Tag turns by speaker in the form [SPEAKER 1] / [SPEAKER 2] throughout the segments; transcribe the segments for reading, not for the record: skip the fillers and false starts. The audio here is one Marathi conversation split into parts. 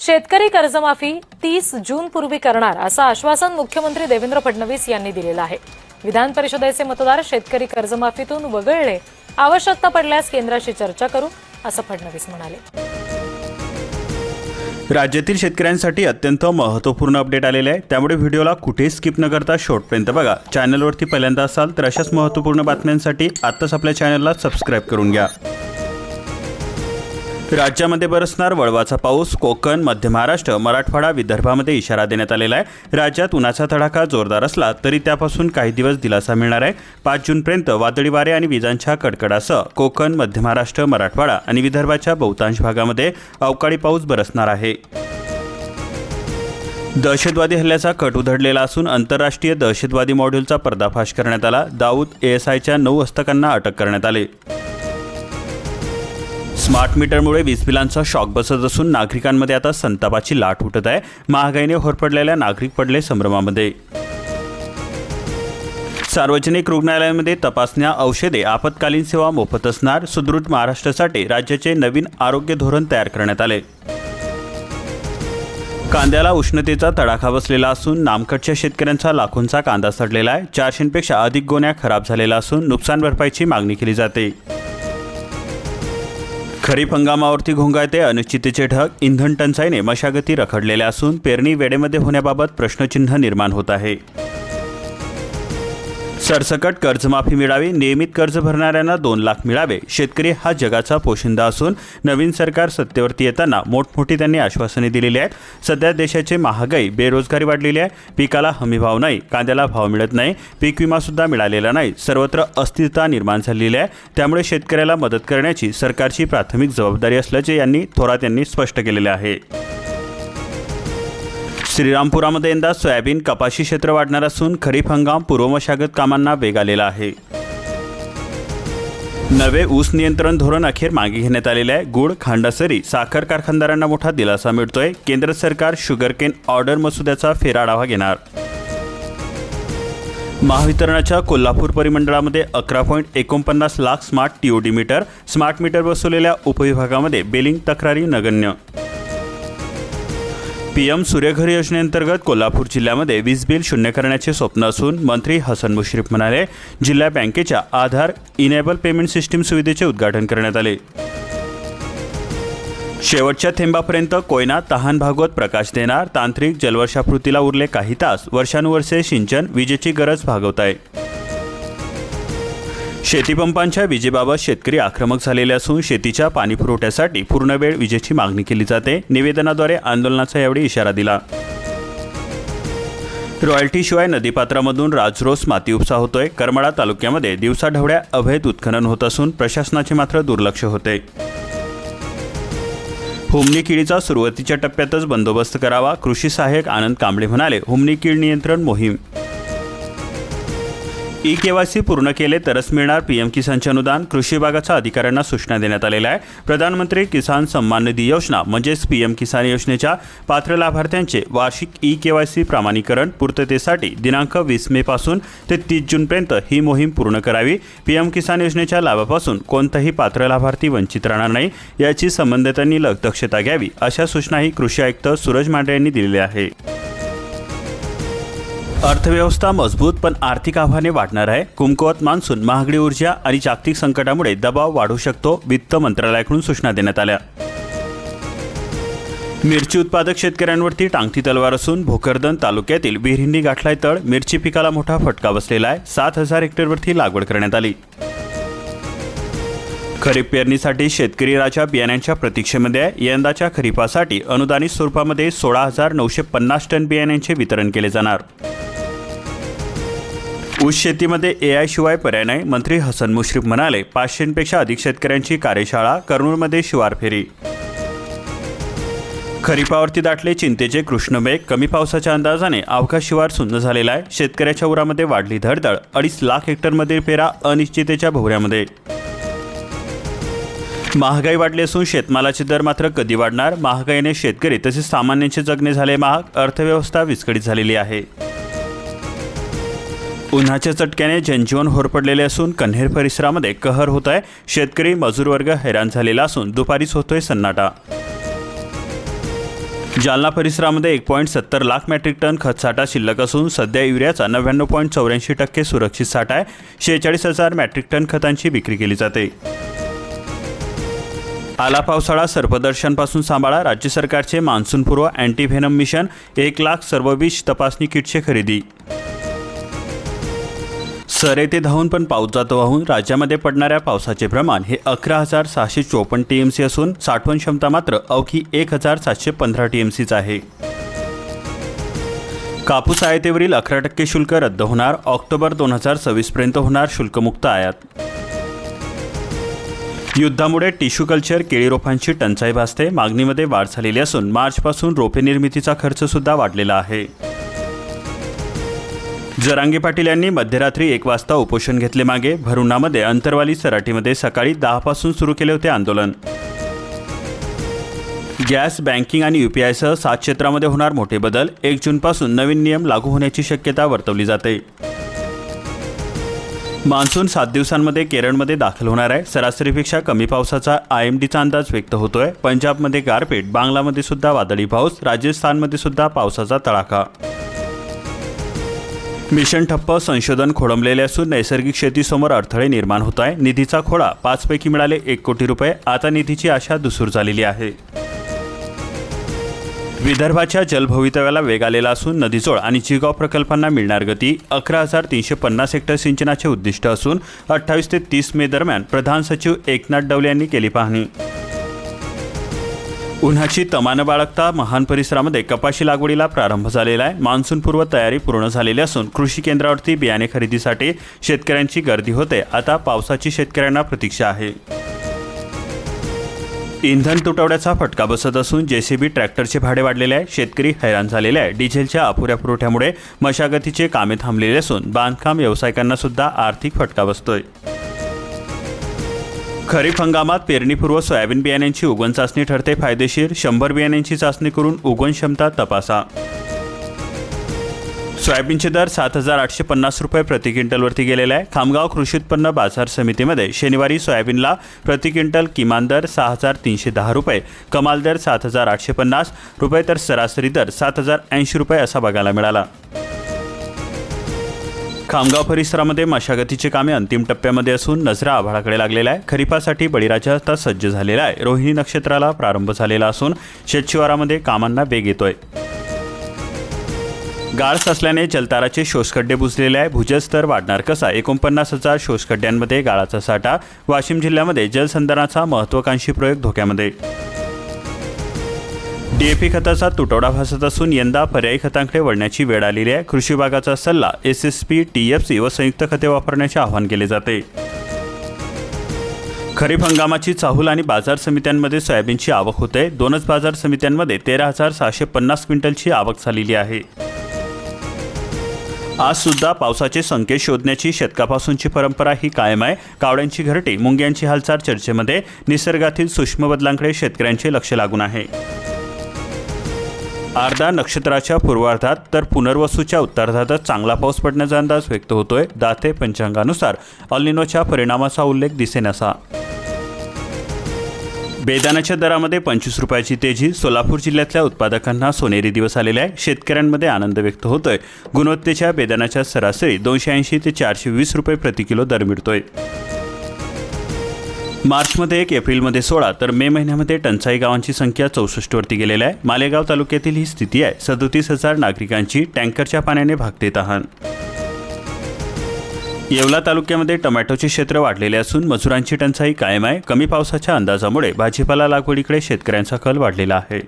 [SPEAKER 1] शेतकरी कर्जमाफी 30 जून पूर्वी करणार असं आश्वासन मुख्यमंत्री देवेंद्र फडणवीस यांनी दिलेलं आहे। विधान परिषदेचे मतदार शेतकरी कर्जमाफीतून वगळले, आवश्यकता पडल्यास केंद्राशी चर्चा करू असं फडणवीस म्हणाले।
[SPEAKER 2] राज्यातील शेतकऱ्यांसाठी अत्यंत महत्त्वपूर्ण अपडेट आलेले आहे, त्यामुळे व्हिडिओला कुठे स्किप न करता शेवटपर्यंत बघा। चॅनलवरती पहिल्यांदा असाल तर अशाच महत्त्वपूर्ण बातम्यांसाठी आत्ताच आपल्या चॅनलला सबस्क्राइब करून घ्या। राज्यामध्ये बरसणार वळवाचा पाऊस, कोकण, मध्य महाराष्ट्र, मराठवाडा, विदर्भामध्ये इशारा देण्यात आलेला आहे। राज्यात उन्हाचा तडाखा जोरदार असला तरी त्यापासून काही दिवस दिलासा मिळणार आहे। 5 जूनपर्यंत वादळी वारे आणि विजांच्या कडकडासह कोकण, मध्य महाराष्ट्र, मराठवाडा आणि विदर्भाच्या बहुतांश भागामध्ये अवकाळी पाऊस बरसणार आहे। दहशतवादी हल्ल्याचा कट उधळलेला असून आंतरराष्ट्रीय दहशतवादी मॉड्यूलचा पर्दाफाश करण्यात आला। दाऊद ASIच्या 9 हस्तकांना अटक करण्यात आली। स्मार्ट मीटरमुळे वीज बिलांचा शॉक बसत असून नागरिकांमध्ये आता संतापाची लाट उठत आहे। महागाईने होरपडलेल्या नागरिक पडले संभ्रमामध्ये। सार्वजनिक रुग्णालयांमध्ये तपासण्या, औषधे, आपत्कालीन सेवा मोफत असणार। सुदृढ महाराष्ट्रासाठी राज्याचे नवीन आरोग्य धोरण तयार करण्यात आले। कांद्याला उष्णतेचा तडाखा बसलेला असून नामकडच्या शेतकऱ्यांचा लाखोंचा कांदा सडलेला आहे। 400पेक्षा अधिक गोण्या खराब झालेल्या असून नुकसान भरपाईची मागणी केली जाते। खरीप हंगामावरती घोंगाळते अनिश्चिततेचे ढग। इंधन टंचाईने मशागती रखडलेल्या असून पेरणी वेळेमध्ये होण्याबाबत प्रश्नचिन्ह निर्माण होत आहे। सरसकट कर्जमाफी मिळावी, नियमित कर्ज भरणाऱ्यांना 2 लाख मिळावे। शेतकरी हा जगाचा पोशिंदा असून नवीन सरकार सत्तेवरती येताना मोठमोठी त्यांनी आश्वासने दिलेली आहेत। सध्या देशाची महागाई, बेरोजगारी वाढलेली आहे। पिकाला हमीभाव नाही, कांद्याला भाव मिळत नाही, पीक विमा सुद्धा मिळालेला नाही। सर्वत्र अस्थिरता निर्माण झालेली आहे। त्यामुळे शेतकऱ्याला मदत करण्याची सरकारची प्राथमिक जबाबदारी असल्याचे थोरात यांनी स्पष्ट केलेले आहे। श्रीरामपुरामध्ये यंदा सोयाबीन, कपाशी क्षेत्र वाढणार असून खरीप हंगाम पूर्व मशागत कामांना वेग आलेला आहे। नवे ऊस नियंत्रण धोरण अखेर मागे घेण्यात आलेले आहे। गुळ, खांडासरी, साखर कारखानदारांना मोठा दिलासा मिळतोय। केंद्र सरकार शुगरकेन ऑर्डर मसुद्याचा फेरआढावा घेणार। महावितरणाच्या कोल्हापूर परिमंडळामध्ये 11.49 lakh smart TOD meter, smart meter बसवलेल्या उपविभागामध्ये बिलिंग तक्रारी नगण्य। PM सूर्यघर योजनेअंतर्गत कोल्हापूर जिल्ह्यामध्ये वीज बिल शून्य करण्याचे स्वप्न असून मंत्री हसन मुश्रीफ म्हणाले, जिल्हा बँकेच्या आधार इनेबल पेमेंट सिस्टीम सुविधेचे उद्घाटन करण्यात आले। शेवटच्या थेंबापर्यंत कोयना तहान भागवत प्रकाश देणार। तांत्रिक जलवर्षापूर्तीला उरले काही तास, वर्षानुवर्षे सिंचन विजेची गरज भागवत आहे। शेतीपंपांच्या विजेबाबत शेतकरी आक्रमक झालेले असून शेतीच्या पाणी पुरवठ्यासाठी पूर्ण वेळ विजेची मागणी केली जाते। निवेदनाद्वारे आंदोलनाचा यावेळी इशारा दिला। रॉयल्टीशिवाय नदीपात्रामधून राजरोस माती उपसा होतोय। करमाळा तालुक्यामध्ये दिवसाढवळ्या अवैध उत्खनन होत असून प्रशासनाचे मात्र दुर्लक्ष होते। हुमणी किडीचा सुरुवातीच्या टप्प्यातच बंदोबस्त करावा, कृषी सहाय्यक आनंद कांबळे म्हणाले। हुमणी कीड नियंत्रण मोहीम। EKYC पूर्ण केले तरच मिळणार PM किसानचे अनुदान। कृषी विभागाच्या अधिकाऱ्यांना सूचना देण्यात आलेल्या आहे। प्रधानमंत्री किसान सन्मान निधी योजना म्हणजेच PM किसान योजनेच्या पात्र लाभार्थ्यांचे वार्षिक EKYC प्रमाणीकरण पूर्ततेसाठी दिनांक 20 मे पासून ते 30 जूनपर्यंत ही मोहीम पूर्ण करावी। PM किसान योजनेच्या लाभापासून कोणताही पात्र लाभार्थी वंचित राहणार नाही, याची संबंधितांनी दक्षता घ्यावी, अशा सूचनाही कृषी आयुक्त सूरज मांढरे यांनी दिलेल्या आहे। अर्थव्यवस्था मजबूत पण आर्थिक आव्हाने वाढणार आहे। कुमकुवत मान्सून, महागडी ऊर्जा आणि जागतिक संकटामुळे दबाव वाढू शकतो, वित्त मंत्रालयाकडून सूचना देण्यात आल्या। मिरची उत्पादक शेतकऱ्यांवरती टांगती तलवार असून भोकरदन तालुक्यातील विहिरींनी गाठलाय तळ। मिरची पिकाला मोठा फटका बसलेला आहे। 7,000 हेक्टरवरती लागवड करण्यात आली। खरीप पेरणीसाठी शेतकरी राजा बियाण्यांच्या प्रतीक्षेमध्ये आहे। यंदाच्या खरीपासाठी अनुदानित स्वरूपामध्ये 16,950 टन बियाण्यांचे वितरण केले जाणार। ऊस शेतीमध्ये AI शिवाय पर्याय नाही, मंत्री हसन मुश्रीफ म्हणाले। 500पेक्षा अधिक शेतकऱ्यांची कार्यशाळा, कर्नूलमध्ये शिवार फेरी। खरीपावरती दाटले चिंतेचे कृष्णमेघ, कमी पावसाच्या अंदाजाने अवघा शिवार सुन्न झालेला आहे। शेतकऱ्याच्या उरामध्ये वाढली धडधड, 2.5 लाख हेक्टरमधील पेरा अनिश्चिततेच्या भोवऱ्यामध्ये। महागाई वाढली असून शेतमालाचे दर मात्र कधी वाढणार? महागाईने शेतकरी तसेच सामान्यांचे जगणे झाले महाग, अर्थव्यवस्था विस्कळीत झालेली आहे। उन्हाच्या चटक्याने जनजीवन होरपडलेले असून कन्हेर परिसरामध्ये कहर होत आहे। शेतकरी मजूर वर्ग हैराण झालेला असून दुपारीच होतोय सन्नाटा। जालना परिसरामध्ये 1.70 लाख मेट्रिक टन खतसाठा शिल्लक असून सध्या युरियाचा 99.84% सुरक्षित साठा आहे. 46,000 मेट्रिक टन खतांची विक्री केली जाते. आला पावसाळा सर्पदर्शनपासून सांभाळा. राज्य सरकारचे मान्सूनपूर्व अँटीव्हेनम मिशन 1 लाख सर्व विष तपासणी किटची खरेदी. सर येथे धावून पण पाऊस जातो वाहून. राज्यामध्ये पडणाऱ्या पावसाचे प्रमाण हे 11,654 TMC असून साठवण क्षमता मात्र अवघी 1,715 TMCच आहे. कापूस आयातीवरील 11% शुल्क रद्द होणार. ऑक्टोबर 2026 पर्यंत होणार शुल्कमुक्त आयात. युद्धामुळे टिश्यू कल्चर केळी रोपांची टंचाई भासते. मागणीमध्ये वाढ झालेली असून मार्चपासून रोपे निर्मितीचा खर्च सुद्धा वाढलेला आहे. जरांगे पाटील यांनी मध्यरात्री 1 वाजता उपोषण घेतले मागे. भरुणामध्ये अंतरवाली सराटीमध्ये सकाळी 10 पासून सुरू केले होते आंदोलन. गॅस, बँकिंग आणि UPIसह 7 क्षेत्रामध्ये होणार मोठे बदल. 1 जूनपासून नवीन नियम लागू होण्याची शक्यता वर्तवली जाते. मान्सून 7 दिवसांमध्ये केरळमध्ये दाखल होणार आहे. सरासरीपेक्षा कमी पावसाचा IMDचा अंदाज व्यक्त होतोय. पंजाबमध्ये गारपीट, बांगलामध्ये सुद्धा वादळी पाऊस, राजस्थानमध्ये सुद्धा पावसाचा तडाखा. मिशन ठप्प, संशोधन खोळंबलेले असून नैसर्गिक शेतीसमोर अडथळे निर्माण होत आहे. निधीचा खोडा 5 पैकी मिळाले 1 कोटी रुपये. आता निधीची आशा धूसर झालेली आहे. विदर्भाच्या जलभवितव्याला वेग आलेला असून नदीजोड आणि चिगाव प्रकल्पांना मिळणार गती. 11,350 हेक्टर सिंचनाचे उद्दिष्ट असून 28 ते 30 मे दरम्यान प्रधान सचिव एकनाथ डवले यांनी केली पाहणी. उन्हाची तमानं बाळगता महान परिसरामध्ये कपाशी लागवडीला प्रारंभ झालेला आहे. मान्सूनपूर्व तयारी पूर्ण झालेली असून कृषी केंद्रावरती बियाणे खरेदीसाठी शेतकऱ्यांची गर्दी होते. आता पावसाची शेतकऱ्यांना प्रतीक्षा आहे. इंधन तुटवड्याचा फटका बसत असून JCB ट्रॅक्टरचे भाडे वाढलेले आहे. शेतकरी हैराण झालेले आहे. डिझेलच्या अपुऱ्या पुरवठ्यामुळे मशागतीचे कामे थांबलेले असून बांधकाम व्यावसायिकांना सुद्धा आर्थिक फटका बसतोय. खरीप हंगामात पेरणीपूर्व सोयाबीन बियाण्यांची उगवण चाचणी ठरते फायदेशीर. 100 बियाण्यांची चाचणी करून उगवण क्षमता तपासा. सोयाबीनचे दर 7,850 रुपये प्रति क्विंटलवरती गेलेला आहे. खामगाव कृषी उत्पन्न बाजार समितीमध्ये शनिवारी सोयाबीनला प्रति क्विंटल किमान दर 6,310 रुपये, कमाल दर 7,850 रुपये तर सरासरी दर 7,080 रुपये असा बघायला मिळाला. खामगाव परिसरामध्ये मशागतीचे कामे अंतिम टप्प्यामध्ये असून नजरा आभाळाकडे लागलेला आहे. खरीपासाठी बळीराजा आता सज्ज झालेला आहे. रोहिणी नक्षत्राला प्रारंभ झालेला असून शेतशिवारामध्ये कामांना वेग येतोय. गाळ साचल्याने जलताराचे शोषखड्डे बुजलेले आहे. भूजलस्तर वाढणार कसा? 49,000 शोषखड्ड्यांमध्ये गाळाचा साठा. वाशिम जिल्ह्यामध्ये जलसंधारणाचा महत्त्वाकांक्षी प्रयोग धोक्यामध्ये. DAP खताचा तुटवडा भासत असून यंदा पर्यायी खतांकडे वळण्याची वेळ आलेली आहे. कृषी विभागाचा सल्ला SSP, TFC व संयुक्त खते वापरण्याचे आवाहन केले जाते. खरीप हंगामाची चाहूल आणि बाजार समित्यांमध्ये सोयाबीनची आवक होते. 2च बाजार समित्यांमध्ये 13,650 क्विंटलची आवक झालेली आहे. आज सुद्धा पावसाचे संकेत शोधण्याची शतकापासूनची परंपरा ही कायम आहे. कावड्यांची घरटी, मुंग्यांची हालचाल चर्चेमध्ये. निसर्गातील सूक्ष्म बदलांकडे शेतकऱ्यांचे लक्ष लागून आहे. आर्द्रा नक्षत्राच्या पूर्वार्धात तर पुनर्वसूच्या उत्तरार्धातच चांगला पाऊस पडण्याचा अंदाज व्यक्त होतोय. दाते पंचांगानुसार अल्निनोच्या परिणामाचा उल्लेख दिसेनासा. बेदाण्याच्या दरामध्ये 25 रुपयाची तेजी. सोलापूर जिल्ह्यातल्या उत्पादकांना सोनेरी दिवस आलेले आहे. शेतकऱ्यांमध्ये आनंद व्यक्त होतोय. गुणवत्तेच्या बेदाण्याच्या सरासरी 280 ते 420 रुपये प्रति किलो दर मिळतोय. मार्चमध्ये 1, एप्रिलमध्ये 16 तर मे महिन्यामध्ये टंचाई गावांची संख्या 64 वरती गेलेली आहे. मालेगाव तालुक्यातील ही स्थिती आहे. 37,000 नागरिकांची टँकरच्या पाण्याने भागते तहान. येवला तालुक्यामध्ये टोमॅटोचे क्षेत्र वाढलेले असून मजुरांची टंचाई कायम आहे. कमी पावसाच्या अंदाजामुळे भाजीपाला लागवडीकडे शेतकऱ्यांचा कल वाढलेला आहे.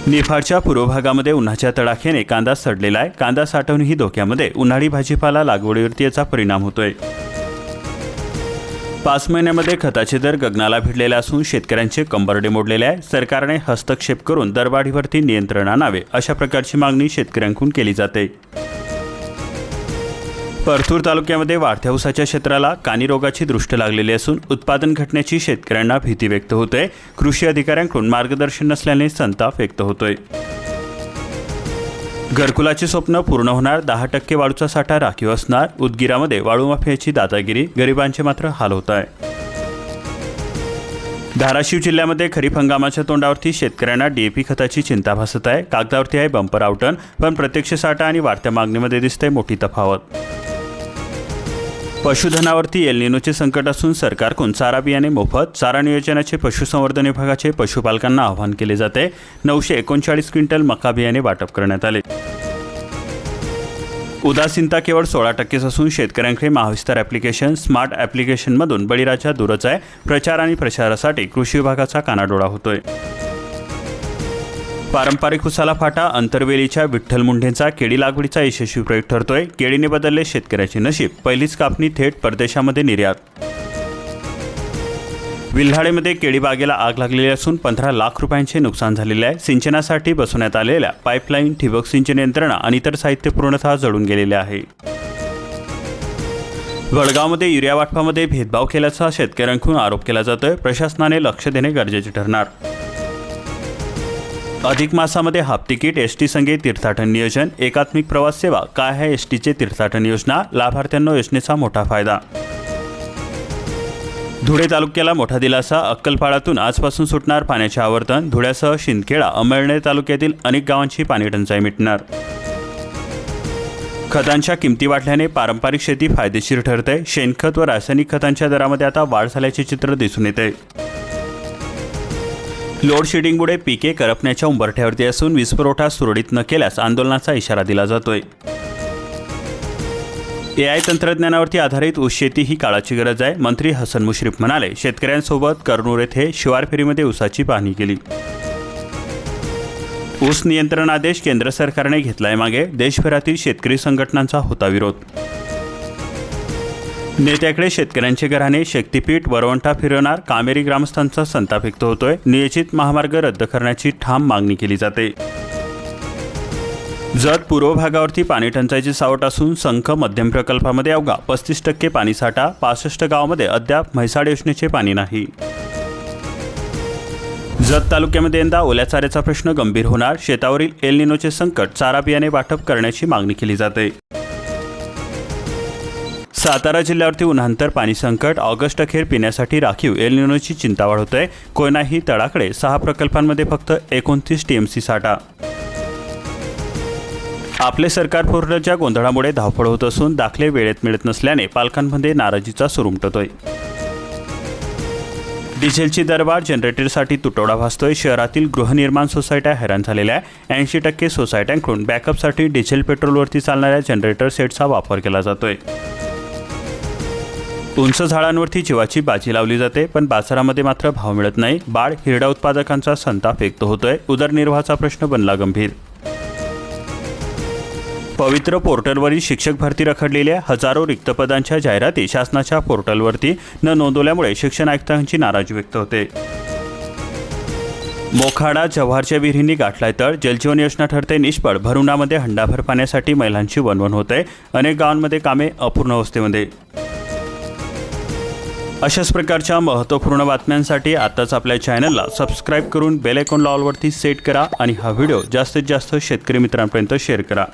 [SPEAKER 2] निफाडच्या पूर्व भागामध्ये उन्हाच्या तडाख्याने कांदा सडलेला आहे. कांदा साठवणही धोक्यामध्ये. उन्हाळी भाजीपाला लागवडीवरती याचा परिणाम होतोय. 5 महिन्यामध्ये खताचे दर गगनाला भिडलेले असून शेतकऱ्यांचे कंबरडे मोडलेले आहे. सरकारने हस्तक्षेप करून दरवाढीवरती नियंत्रण आणावे अशा प्रकारची मागणी शेतकऱ्यांकडून केली जाते. परतूर तालुक्यामध्ये वाढत्या ऊसाच्या क्षेत्राला कानी रोगाची दृष्ट लागलेली असून उत्पादन घटण्याची शेतकऱ्यांना भीती व्यक्त होते. कृषी अधिकाऱ्यांकडून मार्गदर्शन नसल्याने संताप व्यक्त होतोय. घरकुलाचे स्वप्न पूर्ण होणार. 10% वाळूचा साठा राखीव असणार. उदगीरामध्ये वाळू माफियाची दादागिरी. गरिबांचे मात्र हाल होत आहे. धाराशिव जिल्ह्यामध्ये खरीप हंगामाच्या तोंडावरती शेतकऱ्यांना डीएपी खताची चिंता भासत आहे. कागदावरती आहे बंपर आउटन, पण प्रत्यक्ष साठा आणि वाढत्या मागणीमध्ये दिसते मोठी तफावत. पशुधनावरती एल निनोचे संकट असून सरकारकडून चारा बियाणे मोफत. चारा नियोजनाचे पशुसंवर्धन विभागाचे पशुपालकांना आवाहन केले जाते. 939 क्विंटल मका बियाणे वाटप करण्यात आले. उदासीनता केवळ 16% असून शेतकऱ्यांकडे महाविस्तार ॲप्लिकेशन स्मार्ट ॲप्लिकेशनमधून बळीराजा दूरच आहे. प्रचार आणि प्रसारासाठी कृषी विभागाचा कानाडोळा होतोय. पारंपरिक उसाला फाटा. अंतरवेलीच्या विठ्ठल मुंढेंचा केळी लागवडीचा यशस्वी प्रयोग ठरतोय. केळीने बदलले शेतकऱ्याचे नशीब. पहिलीच कापणी थेट परदेशामध्ये निर्यात. विल्हाळेमध्ये केळी बागेला आग लागलेली असून 15 लाख रुपयांचे नुकसान झालेले आहे. सिंचनासाठी बसवण्यात आलेल्या पाईपलाईन, ठिबक सिंचन यंत्रणा आणि इतर साहित्य पूर्णतः जळून गेलेले आहे. वडगावमध्ये युरिया वाटपामध्ये भेदभाव केल्याचा शेतकऱ्यांकडून आरोप केला जातोय. प्रशासनाने लक्ष देणे गरजेचे ठरणार. अधिक मासामध्ये हाफ तिकीट. एसटी संघे तीर्थाटन नियोजन. एकात्मिक प्रवास सेवा. काय आहे एसटीचे तीर्थाटन योजना? लाभार्थ्यांना योजनेचा मोठा फायदा. धुळे तालुक्याला मोठा दिलासा. अक्कलपाडातून आजपासून सुटणार पाण्याचे आवर्तन. धुळ्यासह शिंदखेडा, अंमळनेर तालुक्यातील अनेक गावांची पाणी टंचाई मिटणार. खतांच्या किमती वाढल्याने पारंपरिक शेती फायदेशीर ठरते. शेणखत व रासायनिक खतांच्या दरामध्ये आता वाढ झाल्याचे चित्र दिसून येते. लोड शेडिंगमुळे पिके करपण्याच्या उंबरठ्यावरती असून वीजपुरवठा सुरळीत न केल्यास आंदोलनाचा इशारा दिला जातोय. AI तंत्रज्ञानावरती आधारित ऊस शेती ही काळाची गरज आहे. मंत्री हसन मुश्रीफ म्हणाले. शेतकऱ्यांसोबत करनूर येथे शिवार फेरीमध्ये ऊसाची पाहणी केली. ऊस नियंत्रण आदेश केंद्र सरकारने घेतलाय मागे. देशभरातील शेतकरी संघटनांचा होता विरोध. नेत्याकडे शेतकऱ्यांचे घराणे. शक्तीपीठ वरवंटा फिरवणार. कामेरी ग्रामस्थांचा संताप व्यक्त होतोय. नियोजित महामार्ग रद्द करण्याची ठाम मागणी केली जाते. जत पूर्व भागावरती पाणी टंचाईचे सावट असून संख मध्यम प्रकल्पामध्ये अवघा 35% पाणीसाठा. 65 गावामध्ये अद्याप म्हैसाळ योजनेचे पाणी नाही. जत तालुक्यामध्ये यंदा ओल्या चाऱ्याचा प्रश्न गंभीर होणार. शेतावरील एल निनोचे संकट. चारा बियाणे वाटप करण्याची मागणी केली जाते. सातारा जिल्ह्यावरती उन्हांतर पाणी संकट. ऑगस्ट अखेर पिण्यासाठी राखीव एल निनोची चिंता वाढवते. कोयना ही तळाकडे 6 प्रकल्पांमध्ये फक्त 29 TMC साठा. आपले सरकार पूर्णच्या गोंधळामुळे धावपळ होत असून दाखले वेळेत मिळत नसल्याने पालकांमध्ये नाराजीचा सूर उमटतोय. डिझेलची दरवाढ. जनरेटरसाठी तुटवडा भासतोय. शहरातील गृहनिर्माण सोसायट्या हैराण झालेल्या आहे. 80% सोसायट्यांकडून बॅकअपसाठी डिझेल पेट्रोलवरती चालणाऱ्या जनरेटर सेटचा वापर केला जातोय. उंच झाडांवरती जीवाची बाजी लावली जाते, पण बाजारामध्ये मात्र भाव मिळत नाही. बाळ हिरडा उत्पादकांचा संताप व्यक्त होतोय. उदरनिर्वाहाचा प्रश्न बनला गंभीर. पवित्र पोर्टलवरील शिक्षक भरती रखडलेल्या हजारो रिक्त पदांच्या जाहिराती शासनाच्या पोर्टलवरती न नोंदवल्यामुळे शिक्षण आयुक्तांची नाराजी व्यक्त होते. मोखाडा जव्हारच्या विहिरींनी गाठलाय तळ. जलजीवन योजना ठरते निष्फळ. भरुणामध्ये हंडाभर पाण्यासाठी महिलांची वणवण होते. अनेक गावांमध्ये कामे अपूर्ण अवस्थेमध्ये. अशाच प्रकारच्या महत्त्वपूर्ण बातम्यांसाठी आताच आपल्या चॅनलला सबस्क्राईब करून बेल आयकॉन ऑलवरती सेट करा आणि हा व्हिडिओ जास्तीत जास्त शेतकरी मित्रांपर्यंत शेअर करा.